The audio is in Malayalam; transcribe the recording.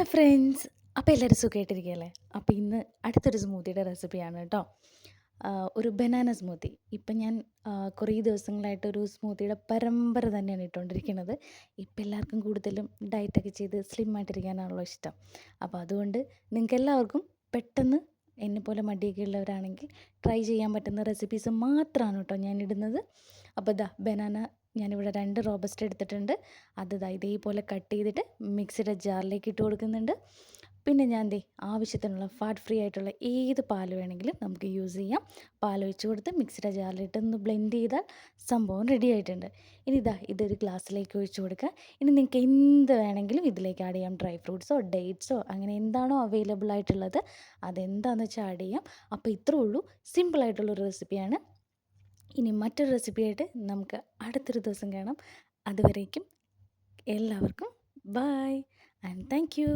Hello friends. അപ്പോൾ എല്ലാവരും സുഖമായിട്ടിരിക്കുകയല്ലേ? അപ്പോൾ ഇന്ന് അടുത്തൊരു സ്മൂത്തിയുടെ റെസിപ്പിയാണ് കേട്ടോ. ഒരു ബനാന സ്മൂത്തി. ഇപ്പം ഞാൻ കുറേ ദിവസങ്ങളായിട്ടൊരു സ്മൂത്തിയുടെ പരമ്പര തന്നെയാണ് ഇട്ടുകൊണ്ടിരിക്കുന്നത്. ഇപ്പം എല്ലാവർക്കും കൂടുതലും ഡയറ്റൊക്കെ ചെയ്ത് സ്ലിം ആയിട്ടിരിക്കാനാണല്ലോ ഇഷ്ടം. അപ്പോൾ അതുകൊണ്ട് നിങ്ങൾക്ക് എല്ലാവർക്കും പെട്ടെന്ന് എന്നെപ്പോലെ മടിയൊക്കെ ഉള്ളവരാണെങ്കിൽ ട്രൈ ചെയ്യാൻ പറ്റുന്ന റെസിപ്പീസ് മാത്രമാണ് കേട്ടോ ഞാൻ ഇടുന്നത്. അപ്പോൾ ഇതാ ബനാന ഞാനിവിടെ 2 റോബസ്റ്റ് എടുത്തിട്ടുണ്ട്. അത് ദാ ഇതേപോലെ കട്ട് ചെയ്തിട്ട് മിക്സിയുടെ ജാറിലേക്ക് ഇട്ട് കൊടുക്കുന്നുണ്ട്. പിന്നെ ഞാൻ ദേ ആവശ്യത്തിനുള്ള ഫാറ്റ് ഫ്രീ ആയിട്ടുള്ള ഏത് പാല് വേണമെങ്കിലും നമുക്ക് യൂസ് ചെയ്യാം. പാലൊഴിച്ച് കൊടുത്ത് മിക്സിയുടെ ജാറിലിട്ട് ഒന്ന് ബ്ലെൻഡ് ചെയ്താൽ സംഭവം റെഡി ആയിട്ടുണ്ട്. ഇനി ഇതാ ഇതൊരു ഗ്ലാസ്സിലേക്ക് ഒഴിച്ച് കൊടുക്കുക. ഇനി നിങ്ങൾക്ക് എന്ത് വേണമെങ്കിലും ഇതിലേക്ക് ആഡ് ചെയ്യാം. ഡ്രൈ ഫ്രൂട്ട്സോ ഡേറ്റ്സോ അങ്ങനെ എന്താണോ അവൈലബിൾ ആയിട്ടുള്ളത് അതെന്താണെന്ന് വെച്ചാൽ ആഡ് ചെയ്യാം. അപ്പോൾ ഇത്രേ ഉള്ളൂ. സിമ്പിളായിട്ടുള്ളൊരു റെസിപ്പിയാണ്. ഇനി മറ്റൊരു റെസിപ്പിയായിട്ട് നമുക്ക് അടുത്തൊരു ദിവസം കാണാം. അതുവരേക്കും എല്ലാവർക്കും ബൈ ആൻഡ് താങ്ക് യു.